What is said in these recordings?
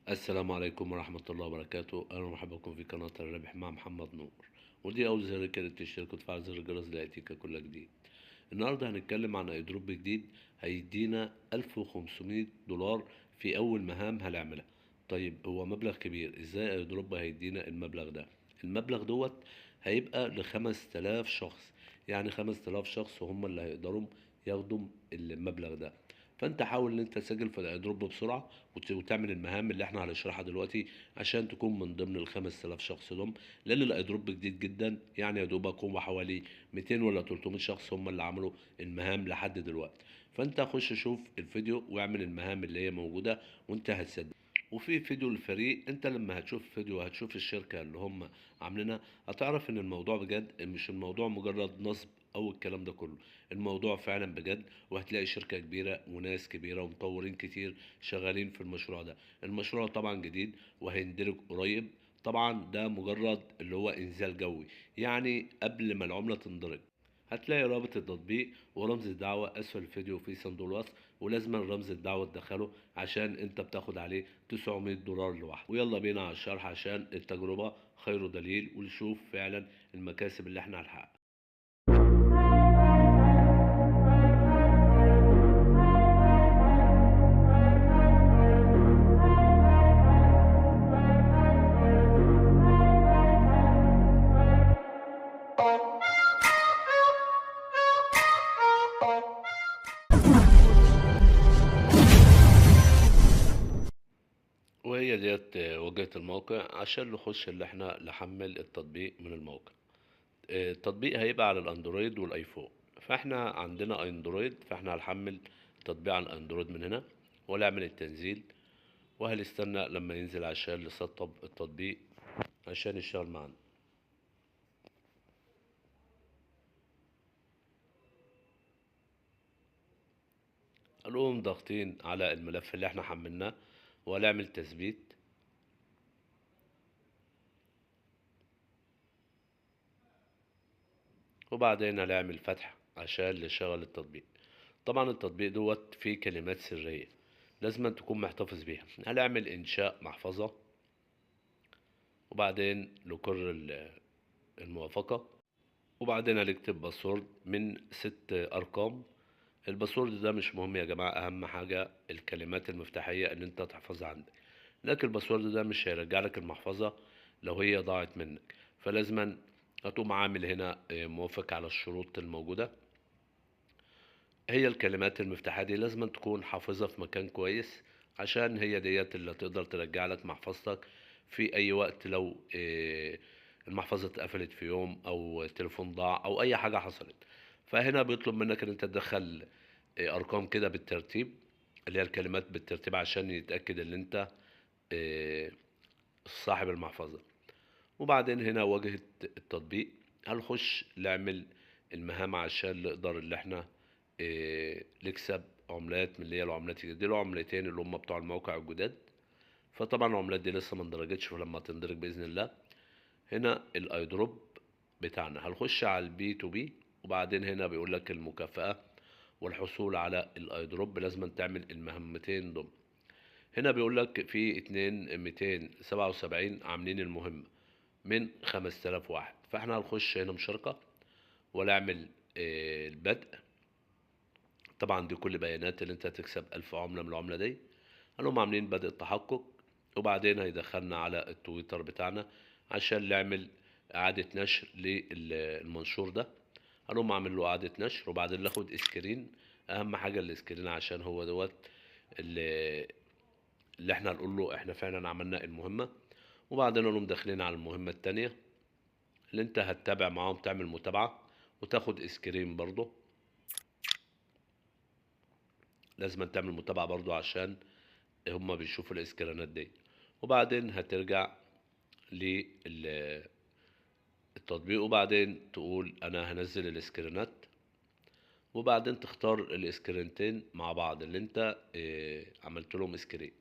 السلام عليكم ورحمة الله وبركاته. أهلا ومرحبا بكم في قناة الرابح مع محمد نور. ودي أول زر كده تشترك وتفعل زر الجرس ليأتيك كل جديد. النهاردة هنتكلم عن ايدروب جديد هيدينا 1500 دولار في أول مهام هنعملها. طيب هو مبلغ كبير، ازاي ايدروب هيدينا المبلغ ده؟ المبلغ دوت هيبقى ل5000 شخص، يعني 5000 شخص هم اللي هيقدروا ياخدوا المبلغ ده. فانت حاول ان انت تسجل في الايدروب بسرعة وتعمل المهام اللي احنا هنشرحها دلوقتي عشان تكون من ضمن ال5000 شخص دول، لان الايدروب جديد جدا، يعني يا دوبك هم حوالي 200 ولا 300 شخص هم اللي عملوا المهام لحد دلوقتي. فانت خش شوف الفيديو واعمل المهام اللي هي موجودة وانت هتصدق. وفي فيديو الفريق، انت لما هتشوف فيديو هتشوف الشركة اللي هم عاملينها، هتعرف ان الموضوع بجد، مش الموضوع مجرد نصب او الكلام ده كله. الموضوع فعلا بجد، وهتلاقي شركة كبيرة وناس كبيرة ومطورين كتير شغالين في المشروع ده. المشروع طبعا جديد وهيندرج قريب. طبعا ده مجرد اللي هو انزال جوي، يعني قبل ما العملة تندرج. هتلاقي رابط التطبيق ورمز الدعوة اسفل الفيديو في صندوق الوصف، ولازم رمز الدعوة تدخله عشان انت بتاخد عليه 900 دولار لوحده. ويلا بينا على الشرح عشان التجربة خير دليل، ونشوف فعلا المكاسب اللي احنا هنحققها. وهي ديت واجهة الموقع عشان نخش اللي احنا نحمل التطبيق من الموقع. التطبيق هيبقى على الاندرويد والايفون. فاحنا عندنا اندرويد، فاحنا هنحمل تطبيق على الاندرويد من هنا ونعمل التنزيل، وهنستنى لما ينزل عشان نسطب التطبيق عشان يشتغل معانا. هنقوم ضاغطين على الملف اللي احنا حملناه وهنعمل تثبيت، وبعدين هنعمل فتح عشان نشغل التطبيق. طبعا التطبيق دوت فيه كلمات سرية لازم أن تكون محتفظ بيها. هنعمل إنشاء محفظة، وبعدين نكرر الموافقة، وبعدين هنكتب باسورد من 6 أرقام. الباسورد ده مش مهم يا جماعة، أهم حاجة الكلمات المفتاحية اللي أنت تحفظها عندك. لكن الباسورد ده مش هيرجع لك المحفظة لو هي ضاعت منك، فلازما هتقوم عامل هنا موافق على الشروط الموجودة. هي الكلمات المفتاحية دي لازم تكون حافظها في مكان كويس، عشان هي ديت اللي تقدر ترجع لك محفظتك في اي وقت لو المحفظة اتقفلت في يوم او التليفون ضاع او اي حاجة حصلت. فهنا بيطلب منك ان انت تدخل ارقام كده بالترتيب، اللي هي الكلمات بالترتيب عشان يتأكد ان انت آه، صاحب المحفظة. وبعدين هنا واجهة التطبيق، هنخش نعمل المهام عشان نقدر اللي احنا نكسب عملات من اللي هي العملات دي العملتين اللي هم بتوع الموقع الجداد. فطبعا العملات دي لسه ما اندرجتش، فلما تندرج بإذن الله. هنا الايدروب بتاعنا هنخش على البي تو بي، وبعدين هنا بيقول لك المكافأة والحصول على الايدروب لازم تعمل المهمتين دول. هنا بيقول لك في 277 عاملين المهمة من 5000 واحد، فاحنا هنخش هنا مشاركة ونعمل البدء. طبعا دي كل بيانات اللي انت هتكسب 1000 عملة من العملة دي. هنقوم عاملين بدء التحقق، وبعدين هيدخلنا على التويتر بتاعنا عشان نعمل إعادة نشر للمنشور ده. هنقوم عامل له إعادة نشر، وبعدين ناخد اسكرين. أهم حاجة الاسكرين عشان هو دوت اللي, اللي احنا هنقول له احنا فعلا عملنا المهمة. وبعدين نقوم داخلين على المهمة التانية اللي انت هتتابع معاهم، تعمل متابعة وتاخد اسكرين برضه. لازم تعمل متابعة برضه عشان هما بيشوفوا الاسكرينات دي. وبعدين هترجع للتطبيق، وبعدين تقول انا هنزل الاسكرينات، وبعدين تختار الاسكرينتين مع بعض اللي انت عملت لهم اسكرين،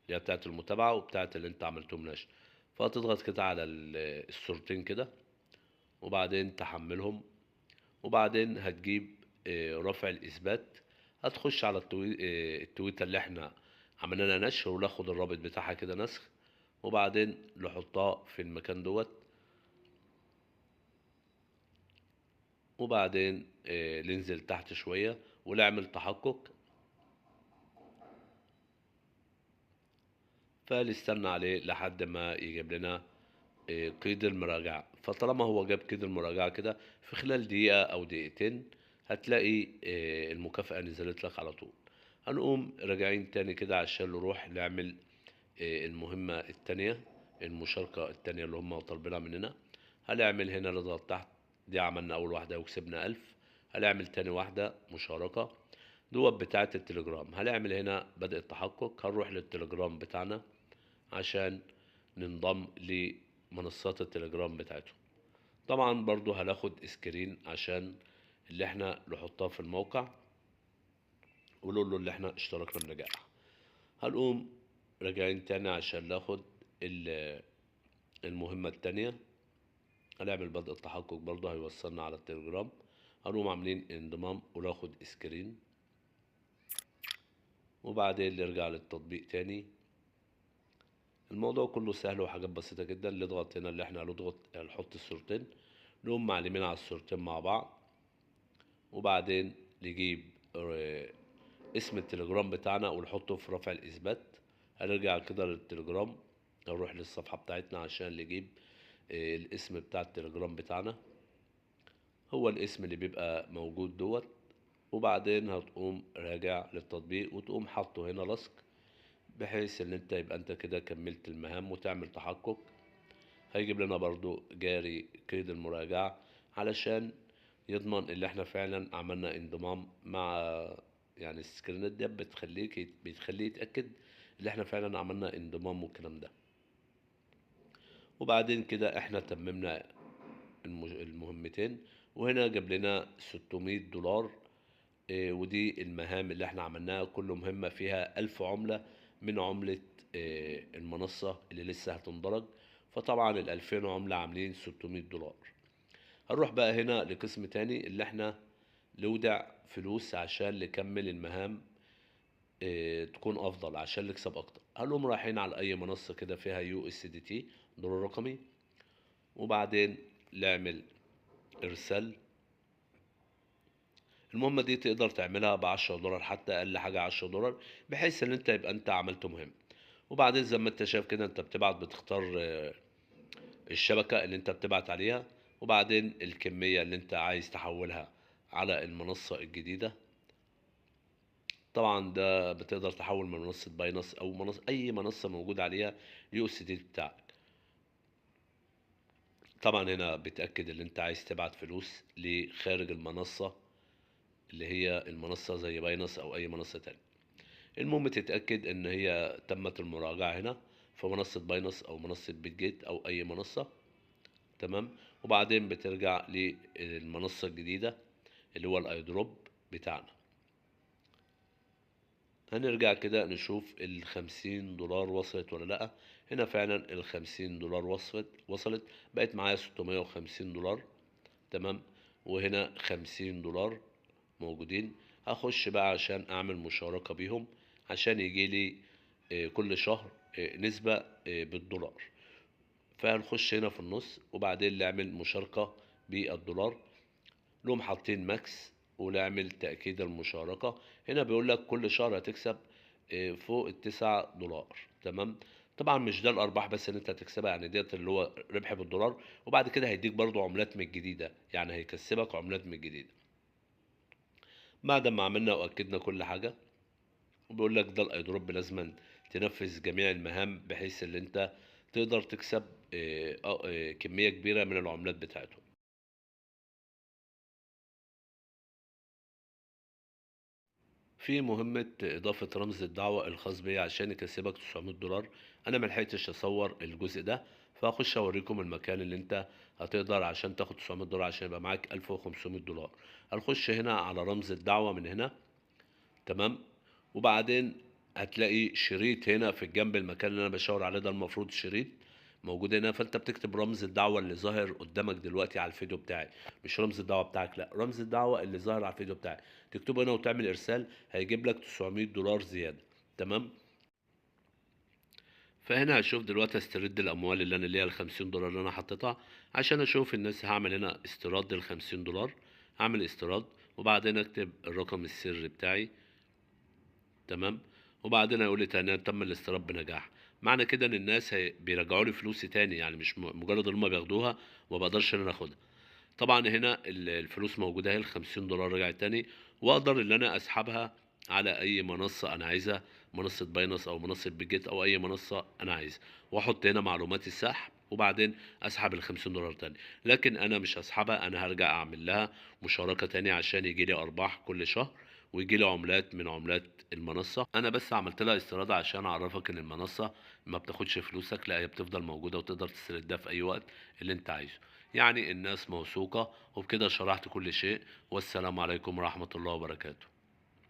اللي هي بتاعت المتابعة وبتاعت اللي انت عملتهم نشر. فهتضغط كده على الصورتين كده، وبعدين تحملهم، وبعدين هتجيب رفع الإثبات. هتخش على التويتة اللي احنا عملنا لها نشر، وناخد الرابط بتاعها كده نسخ، وبعدين نحطها في المكان دوت، وبعدين ننزل تحت شوية ونعمل تحقق، فنستنى عليه لحد ما يجيب لنا قيد المراجعة. فطالما هو جاب قيد المراجعة كده، في خلال دقيقة أو دقيقتين هتلاقي المكافأة نزلت لك على طول. هنقوم راجعين تاني كده عشان نروح نعمل المهمة التانية، المشاركة التانية اللي هم طالبينها مننا. هنعمل هنا نضغط تحت، دي عملنا أول واحدة وكسبنا 1000. هنعمل تاني واحدة مشاركة دوت بتاعة التليجرام. هنعمل هنا بدء التحقق، هنروح للتليجرام بتاعنا عشان ننضم لمنصات التليجرام بتاعتهم. طبعا برضو هناخد سكرين عشان اللي احنا نحطها في الموقع، ونقول له اللي احنا اشتركنا بنجاح. هنقوم راجعين تاني عشان ناخد المهمة التانية. هنعمل بدء التحقق برضو هيوصلنا على التليجرام. هنقوم عاملين انضمام وناخد سكرين، وبعدين نرجع للتطبيق تاني. الموضوع كله سهل وحاجات بسيطة جدا. نضغط هنا اللي احنا نحط الصورتين، نقوم معلمين على الصورتين مع بعض، وبعدين نجيب اسم التليجرام بتاعنا ونحطه في رفع الإثبات. هنرجع كده للتليجرام، نروح للصفحة بتاعتنا عشان نجيب الاسم بتاع التليجرام بتاعنا، هو الاسم اللي بيبقى موجود دوت. وبعدين هتقوم راجع للتطبيق وتقوم حاطه هنا لصق، بحيث ان انت يبقى انت كده كملت المهام وتعمل تحقق. هيجيب لنا برضو جاري قيد المراجعة علشان يضمن اللي احنا فعلا عملنا انضمام مع، يعني السكرينات دي بتخليه يتأكد اللي احنا فعلا عملنا انضمام والكلام ده. وبعدين كده احنا تممنا المهمتين، وهنا جاب لنا $600. ودي المهام اللي احنا عملناها، كل مهمة فيها 1000 عملة من عملة المنصة اللي لسه هتندرج. فطبعا ال2000 عملة عاملين $600. هنروح بقى هنا لقسم تاني اللي احنا نودع فلوس عشان نكمل المهام تكون افضل عشان نكسب اكتر. هنقوم رايحين على اي منصة كده فيها USDT، دولار رقمي، وبعدين نعمل ارسال. المهمة دي تقدر تعملها ب10 دولار، حتى اقل حاجة $10، بحيث ان انت يبقى انت عملت مهم. وبعدين زي ما انت شايف كده، انت بتختار الشبكة اللي انت بتبعت عليها، وبعدين الكمية اللي انت عايز تحولها على المنصة الجديدة. طبعا ده بتقدر تحول من منصة باينانس او اي منصة موجود عليها USDT بتاعك. طبعا هنا بتأكد ان انت عايز تبعت فلوس لخارج المنصة اللي هي المنصة زي باينانس او اي منصة تانية. المهم تتأكد ان هي تمت المراجعة هنا في منصة باينانس او منصة بيتجيت او اي منصة. تمام. وبعدين بترجع للمنصة الجديدة اللي هو الايدروب بتاعنا. هنرجع كده نشوف $50 وصلت ولا لأ. هنا فعلا $50 وصلت، بقت معايا $650. تمام. وهنا $50 موجودين. هخش بقى عشان اعمل مشاركة بيهم عشان يجيلي كل شهر نسبة بالدولار. فهنخش هنا في النص، وبعدين نعمل مشاركة بالدولار، نقوم حاطين ماكس ونعمل تأكيد المشاركة. هنا بيقول لك كل شهر هتكسب فوق $9. تمام. طبعا مش ده الارباح بس اللي انت هتكسبها، يعني ديت اللي هو ربح بالدولار، وبعد كده هيديك برضو عملات من الجديدة، يعني هيكسبك عملات من الجديدة. بعد ما عملنا واكدنا كل حاجة، وبيقول لك ده الايدروب لازما تنفذ جميع المهام بحيث ان انت تقدر تكسب كمية كبيرة من العملات بتاعتهم. في مهمة إضافة رمز الدعوة الخاص بيا عشان يكسبك $900. أنا ملحقتش أصور الجزء ده، فهخش أوريكم المكان اللي أنت هتقدر عشان تاخد $900 عشان يبقى معاك $1500. هنخش هنا على رمز الدعوة من هنا. تمام. وبعدين هتلاقي شريط هنا في الجنب، المكان اللي أنا بشاور عليه ده المفروض شريط موجود هنا. فأنت بتكتب رمز الدعوة اللي ظاهر قدامك دلوقتي على الفيديو بتاعي، مش رمز الدعوة بتاعك، لا، رمز الدعوة اللي ظاهر على الفيديو بتاعي. تكتبه هنا وتعمل إرسال، هيجيب لك $900 زيادة. تمام. فهنا هاشوف دلوقتي هاسترد الأموال اللي هي ال50$ اللي أنا حطيتها، عشان أشوف الناس. هاعمل هنا استيراد لل50$، هاعمل استيراد وبعدين أكتب الرقم السري بتاعي، تمام. وبعدين هيقول لي تم الاستيراد بنجاح. معنى كده إن الناس بيرجعوا لي فلوسي تاني، يعني مش مجرد إن هما بياخدوها وما باقدرش إن أنا آخدها. طبعًا هنا الفلوس موجودة أهي، ال50$ رجعت تاني، وأقدر إن أنا أسحبها على أي منصة أنا عايزها، منصة باينانس أو منصة بيجيت أو أي منصة أنا عايزها، وأحط هنا معلومات السحب، وبعدين أسحب ال50$ تاني. لكن أنا مش هاسحبها، أنا هارجع أعمل لها مشاركة تاني عشان ييجي لي أرباح كل شهر، وييجي لي عملات من عملات المنصة. أنا بس عملت لها استيراد عشان أعرفك إن المنصة ما بتاخدش فلوسك، لأ هي بتفضل موجودة وتقدر تستردها في أي وقت اللي أنت عايزه. يعني الناس موثوقة. وبكده شرحت كل شيء، والسلام عليكم ورحمة الله وبركاته.